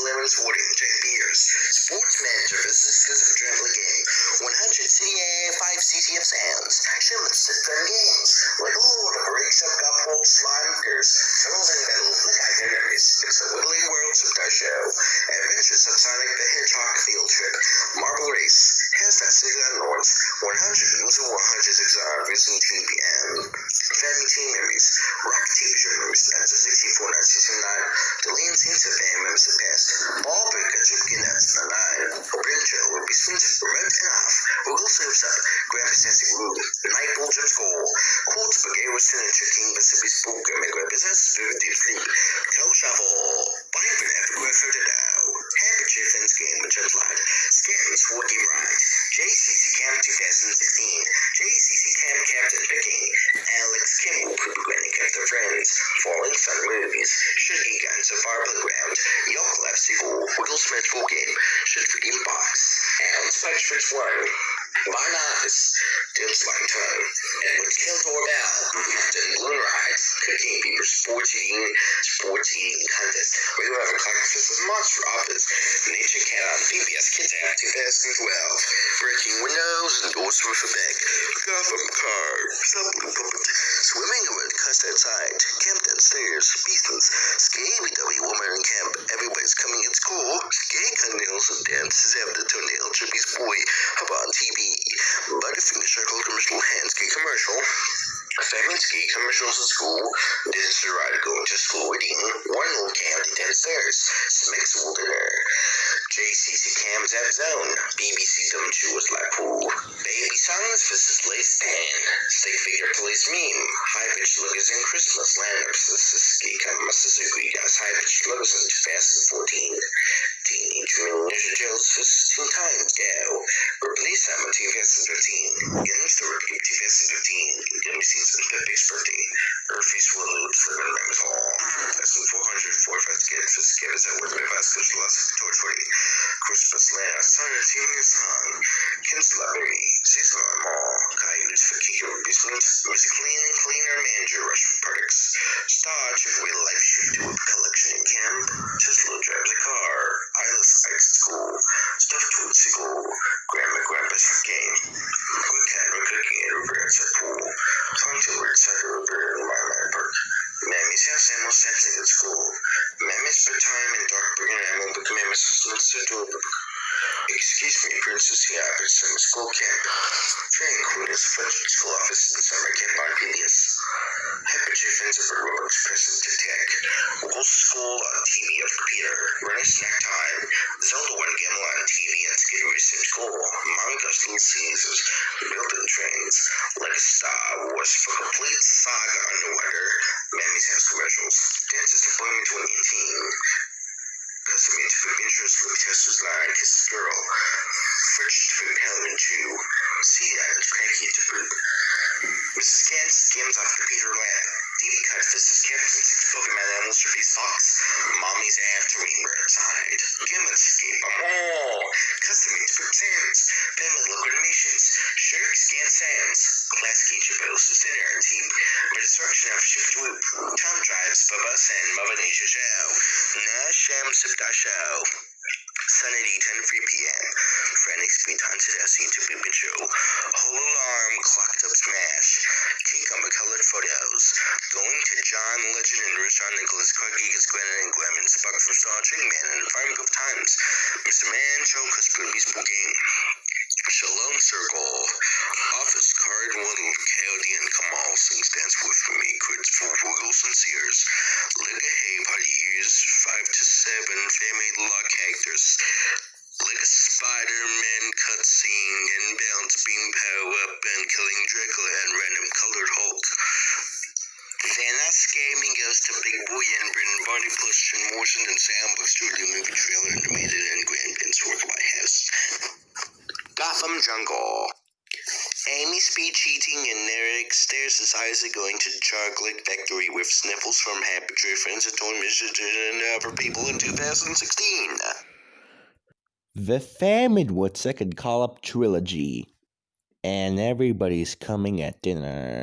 11 sorting, Jack Beers, Sports Manager, Business of Traveling Game, 100 CA, 5 CTF Sands, Shimmer Sit-Gun Games, like Lord of Breaks Up Couple, Slime Gears, Troubles and Metal, like Itineraries, it's a Whittling World Supply Show, Adventures of Sonic the Hedgehog Field Trip, Marble Race, Hashtag Signal North, 100 Loser 100 XR, Vision 2 p.m. Family Team Memories, Rock TV Show Memories, that's a 64 night season 9, Delaying Scenes of Fan Members of Past, Ball Breaker, Chip Guinness, the 9, Open Show, Ruby Sweet, Remote and Off, Wiggle Surfs Up, Grandpa Sassy Woo, Night Bull Jump School, Cold Spaghetti with Signature King, Mississippi Spook, Grammy Grab Business, Vivid Deep Sleep, Toe Shuffle, Bike for Epic Grab for the Dow, Happy Chiffin's Game with Jump Slide, Scams for Game Ride, JCC Camp 2016, JCC Camp Captain Picking, Alex Kimball, Poopy Granny Kept Their Friends, Falling Sun Movies, Shuggy Guns, Safari Playground, Yelp Lab Sequel, Wiggle Smith Full Game, Should Forgive Box, Alan Spike Fritz One, Mine Eyes, Dim Slime Tongue, Edward's Kill Doorbell, Then Balloon Rides, Cooking Beaver Sports Eating Contest, Regular Ever Cockfist with Monster Office, Nature Cat on PBS Kids App 2012, Breaking Windows and Doors from a Bag, Gotham Car, Supplement Puppet, Swimming with Cuss Outside, Camp Downstairs, Beastons, SKBW Woman in Camp, Everybody's Coming in School, Skate Nails and Dances After the Toenail, Chippy's Boy, Hub on TV, Butterfinger Circle Commercial, Hand Ski Commercial, Family Ski Commercials at School, Didn't Ride Going to School Reading, One Little Candy Downstairs, Smith's Wool Dinner, JCC Cam's App Zone, BBC Dumb Chewers Like Pool, Baby Songs vs. Lace Tan, Stick Figure Police Meme, High Pitch Lookers in Christmas, Landers, Ski Come Suzuki Guys, High Pitch Lookers in 2014, Teenage Mutant Ninja Turtles vs. Teen Titans Go, Ripley Summer 2013, Games to Review 2015, Gummy Season Peppe's Birthday, Earthy's Willow's Living Members Hall, S400, 45 Skid for Skitters at Woodman Vasquez, Lost Torch 40, Christmas Land, Sunday Senior Song, Kim's Library, Season Mall, Coyotes for Kiko Basement, Music Cleaning Cleaner Manager, Rush for Products, Starch of Real Life Shoot to a Collection in Camp, Tesla Drives a Car, Eyeless Ice School, Stuffed Tootsie-School, Grandpa's Game, Quick Cat Cooking at Regrets at Pool, Fun to Weird Side of River in My Park, Mammy's House Animal Sampling at School, Mammy's Bedtime and Dark Bring Animal Book Mammy's Husband's Adorable. Excuse me, Princess, yeah, but summer school camp. Train Queen is Fudge School Office in summer camp on PBS. Happy Chiffins of Robots Present to Tech. Old School on TV of Computer. Running Snack Time. Zelda 1 Gamma on TV and Skiddery Sim School. Mommy Goes Little Caesars. Building Trains. Like Star Wars for complete saga underwater. Mammy's House Commercials. Dances Deployment 2018. Custom made for Adventures with Tester's Line, Kiss Girl, Fridge to Food Helen Chew, Sea Island Cranky to Poop, Mrs. Cats Games off Computer Lab, Deep Cut Fists Captain 6 Pokemon Animals for Feast Fox, Mommy's After Rainbow Outside, Gimlet Escape a Mall, Custom made to Poop Sands, Family Local Animations, Shirk Scan Sands, Class Geach of Bell's Dinner and Team, Destruction of Shift Whoop, Tom Drives, Bubba and Mother Nature Show, Nash Sham Sipta Show, Sunday 10:03 p.m. Frantic Speed Haunted SC to Poop Show, Whole Alarm, Clocked Up Smash, Cucumber Colored Photos, Going to John Legend and Rich John Nicholas, Corky Gets Glennon and Glennon, Spark from Star Trek Man and Environment of Times, Mr. Man, Show Cusper Peaceful Game, Shalom Circle, Office Card Waddle, Coyote and Kamal sings Dance With Me, Quids for Wiggles and Sears, Liga Hay Parties, 5 to 7, Family Lock Actors, Liga Spider-Man cutscene and Bounce Beam Power Up and Killing Dracula and Random Colored Hulk. Thanos Gaming goes to Big Boy and Brendan Barney Plus and Morrison and Soundbox Studio Movie Trailer Animated and Grandpins Work White House. Gotham Jungle. Amy Speed cheating and Eric stares as Isaac going to chocolate factory with Sniffles from Happy Tree Friends and Toy Mission and other people in 2016. The Famine second call-up trilogy. And everybody's coming at dinner.